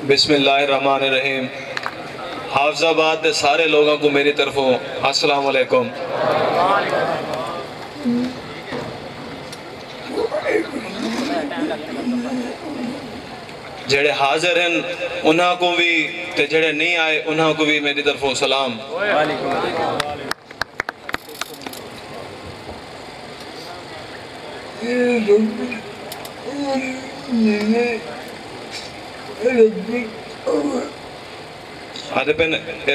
بسم اللہ الرحمن الرحیم. حافظ آباد کے سارے لوگوں کو میری طرفوں السلام علیکم. جڑے حاضر ہیں انہاں کو بھی تے جڑے نہیں آئے انہاں کو بھی میری طرفوں سلام. آدھے پہ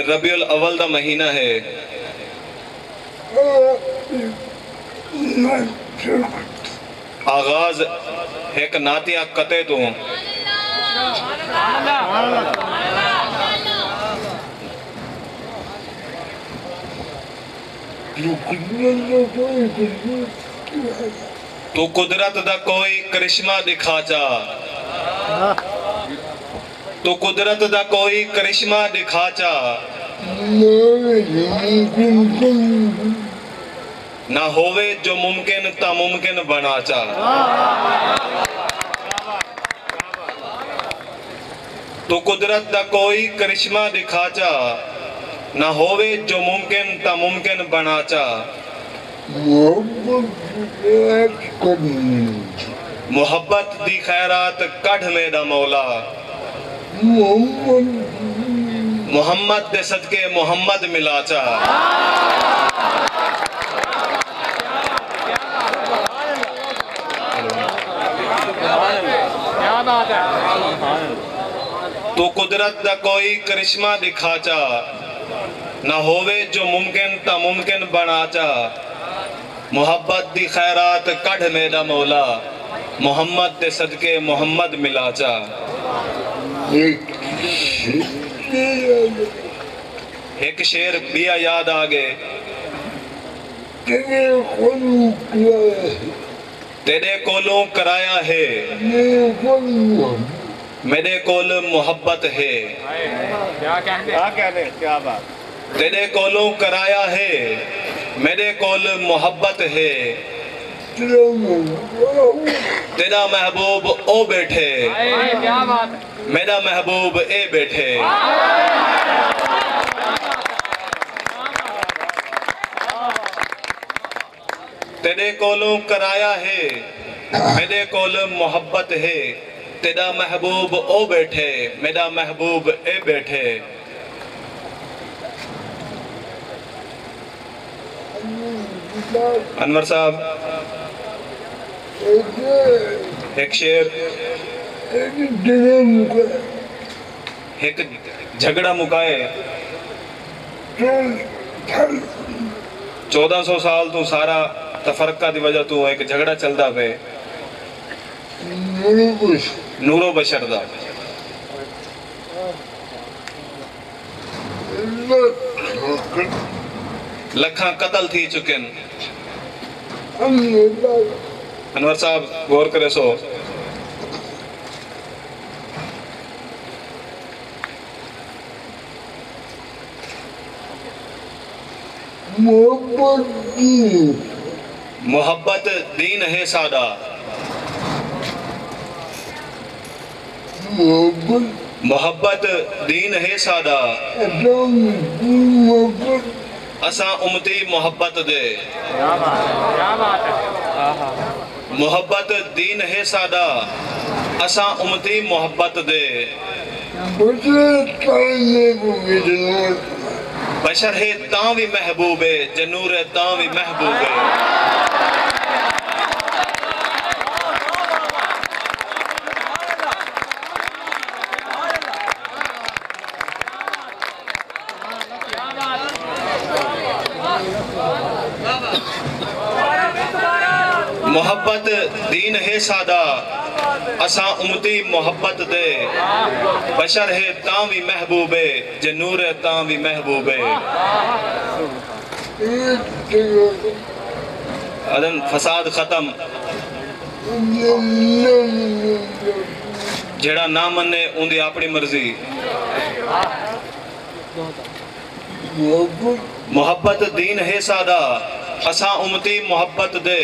ربیع الاول دا مہینہ ہے. آغاز ایک ناتیہ قطع تو تو قدرت دا کوئی کرشمہ دکھا چا. تو قدرت دا کوئی کرشمہ دکھا چا. نہ ہووے جو ممکن تا ممکن بنا چا. تو قدرت دا کوئی کرشمہ دکھا چا. نہ ہووے جو ممکن تا ممکن بنا چا. محبت دی خیرات کڑھ میں دا مولا. محمد دے صدقے محمد ملا چا. تو قدرت دا کوئی کرشمہ دکھا چا. نہ ہووے جو ممکن تا ممکن بنا چا. محبت دی خیرات کڑھ میں دا مولا. محمد دے صدقے محمد ملا چا. ایک شعر بیا یاد آگے. تیرے کولوں کرایا ہے میرے کول محبت ہے. تیرے کولوں کرایا ہے میرے کول محبت ہے. تیرا محبوب او بیٹھے میرا محبوب اے بیٹھے. تیرے کولوں کرایا ہے میرے کول محبت ہے. تیرا محبوب او بیٹھے میرا محبوب اے بیٹھے. انور صاحب ایک شعر. ایک جھگڑا مکائے 1400 سال تو سارا تفرقہ دی وجہ تو ایک جھگڑا چلدا پے نور و بشر دا. لکھاں قتل تھی چکن. انور صاحب غور کرے سو. محبت دین ہے سادہ. محبت دین ہے سادہ. اساں امتی محبت دے. محبت دین ہے سادہ. اساں امتی محبت دے. بشر ہے تاں بھی محبوب ہے جنور ہے تاں بھی محبوب ہے. محبت دین ہے سادہ. اساں امتی محبت دے. بشر ہے تاں بھی محبوب ہے جنور ہے تاں بھی محبوب ہے. ادن فساد ختم. جڑا نہ منے اندی اپنی مرضی. محبت دین ہے سادہ. اساں امتی محبت دے.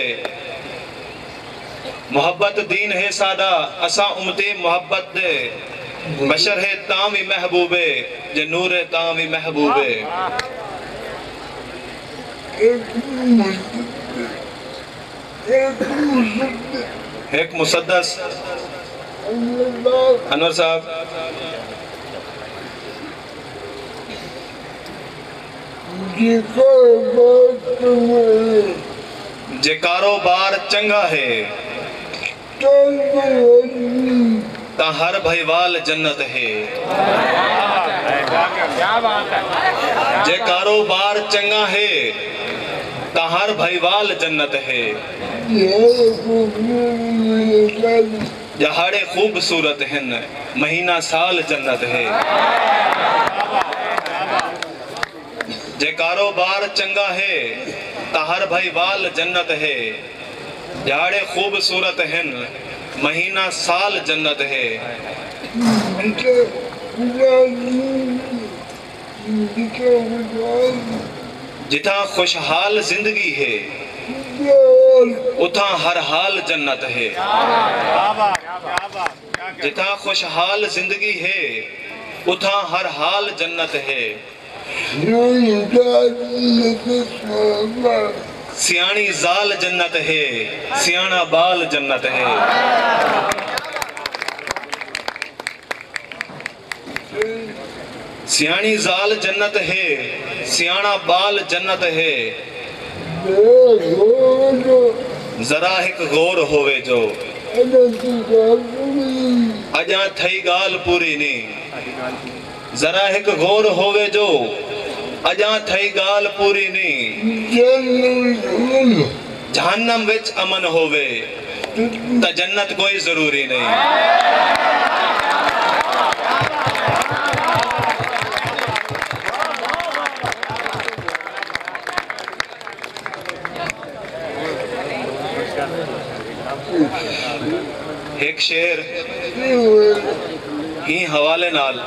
محبت دین ہے سادہ اساں امتی محبت دے بشر ہے تاں بھی محبوبے جے نور ہے تاں بھی محبوبے ایک مسدس انور صاحب جے کاروبار چنگا ہے تا ہر بھائیوال جنت ہے جے کاروبار چنگا ہے تا ہر بھائیوال جنت ہے جہاڑے خوبصورت ہن مہینہ سال جنت ہے جے کاروبار چنگا ہے تا ہر بھائیوال جنت ہے جہاڑے خوبصورت ہن مہینہ سال جنت ہے جتھا خوشحال زندگی ہے اتھا ہر حال جنت ہے جتھا خوشحال زندگی ہے اتھا ہر حال جنت ہے سیانی زال جنت ہے سیانہ بال جنت ہے سیانی زال جنت ہے سیانہ بال جنت ہے ذرا ایک غور ہوئے جو اجاں تھئی گال پوری نہیں ذرا ایک غور ہوئے جو اجاں تھئی گال پوری نہیں جہنم وچ امن ہوئے تا جنت کوئی ضروری نہیں ایک شعر ہی حوالے نال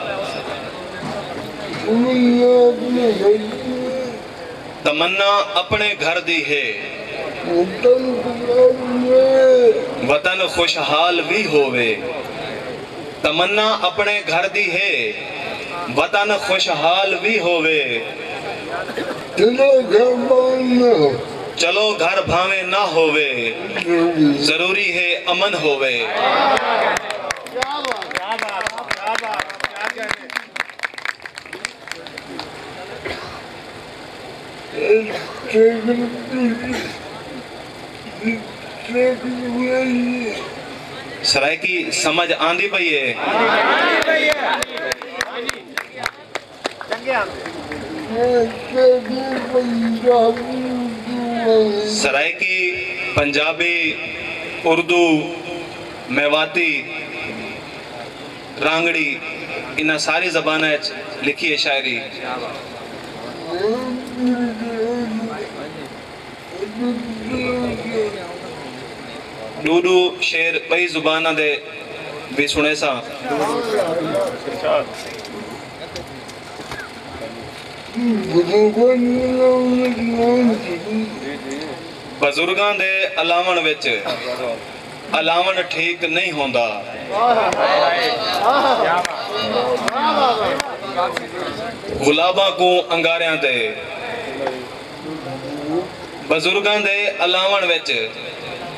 تمنا اپنے گھر دی ہے وطن خوشحال بھی ہوئے تمنا اپنے گھر دی ہے وطن خوشحال بھی ہوئے چلو گھر بھاویں نہ ہوئے ضروری ہے امن ہوئے سرائے کی سمجھ آندھی پئی ہے سرائے کی پنجابی اردو میواتی رانگڑی انہاں ساری زبانیں لکھی ہے شاعری ڈوڈو شعر بئی زبانہ دے بھی سنے سا بزرگاں دے علاوਣ وچ علاوਣ ٹھیک نہیں ہوندا غلاباں کو انگاریاں دے بزرگاں دے علاوਣ وچ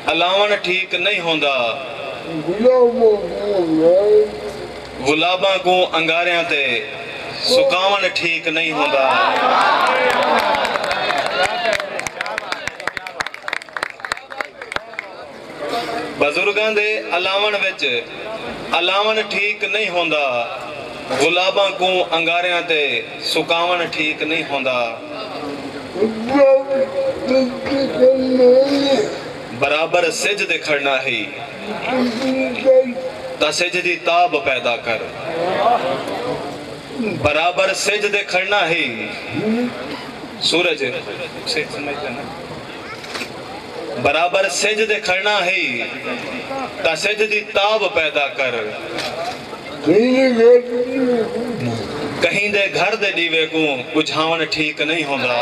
علاوਣ ٹھیک نہیں ہوندا غلاباں کو انگاریاں تے سکاون ٹھیک نہیں ہوندا بزرگاں دے علاوਣ وچ علاوਣ ٹھیک نہیں ہوندا غلاباں کو انگاریاں تے سکاون ٹھیک نہیں ہوندا برابر سجدے کھڑنا ہی تا سجدی تاب پیدا کر برابر سجدے کھڑنا ہی سورج برابر سجدے کھڑنا ہی تا سجدی تاب پیدا کر کہیں دے گھر دے دیوے کو بجھاون ٹھیک نہیں ہوندا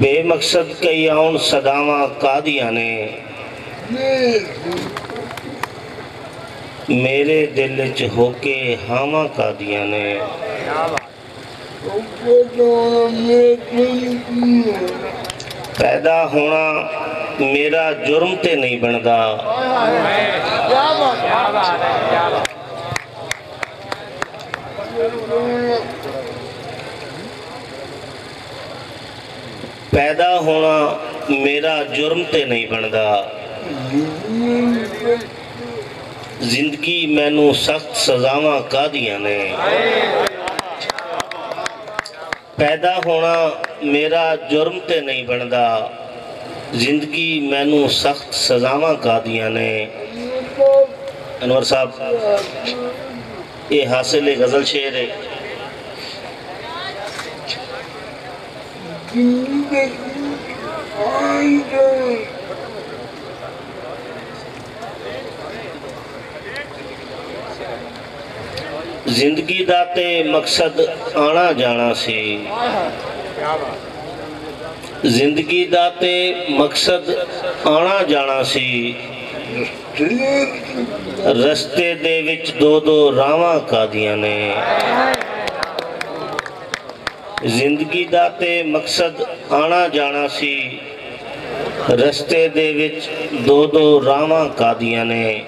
ਬੇਮਕਸਦ ਕਈ ਆਉਣ ਸਦਾਵਾਂ ਕਾਹਦੀਆਂ ਨੇ, ਮੇਰੇ ਦਿਲ 'ਚ ਹੋ ਕੇ ਹਾਵਾਂ ਕਾਹਦੀਆਂ ਨੇ। ਪੈਦਾ ਹੋਣਾ ਮੇਰਾ ਜੁਰਮ ਤੇ ਨਹੀਂ ਬਣਦਾ, ਪੈਦਾ ਹੋਣਾ ਮੇਰਾ ਜੁਰਮ ਤੇ ਨਹੀਂ ਬਣਦਾ, ਜ਼ਿੰਦਗੀ ਮੈਨੂੰ ਸਖਤ ਸਜ਼ਾਵਾਂ ਕਾਹਦੀਆਂ ਨੇ। ਪੈਦਾ ਹੋਣਾ ਮੇਰਾ ਜੁਰਮ ਤੇ ਨਹੀਂ ਬਣਦਾ, ਜ਼ਿੰਦਗੀ ਮੈਨੂੰ ਸਖਤ ਸਜ਼ਾਵਾਂ ਕਾਹਦੀਆਂ ਨੇ। ਅਨਵਰ ਸਾਹਿਬ ਇਹ ਹਾਸਿਲ ਗਜ਼ਲ ਸ਼ੇਰ ਹੈ। ਜ਼ਿੰਦਗੀ ਦਾ ਤੇ ਮਕਸਦ ਆਣਾ ਜਾਣਾ ਸੀ, ਜ਼ਿੰਦਗੀ ਦਾ ਤੇ ਮਕਸਦ ਆਣਾ ਜਾਣਾ ਸੀ, ਰਸਤੇ ਦੇ ਵਿੱਚ ਦੋ ਦੋ ਰਾਵਾਂ ਕਾਹਦੀਆਂ ਨੇ। ਜ਼ਿੰਦਗੀ ਦਾ ਤੇ ਮਕਸਦ ਆਣਾ ਜਾਣਾ ਸੀ, ਰਸਤੇ ਦੇ ਵਿੱਚ ਦੋ ਦੋ ਰਾਵਾਂ ਕਾਹਦੀਆਂ ਨੇ।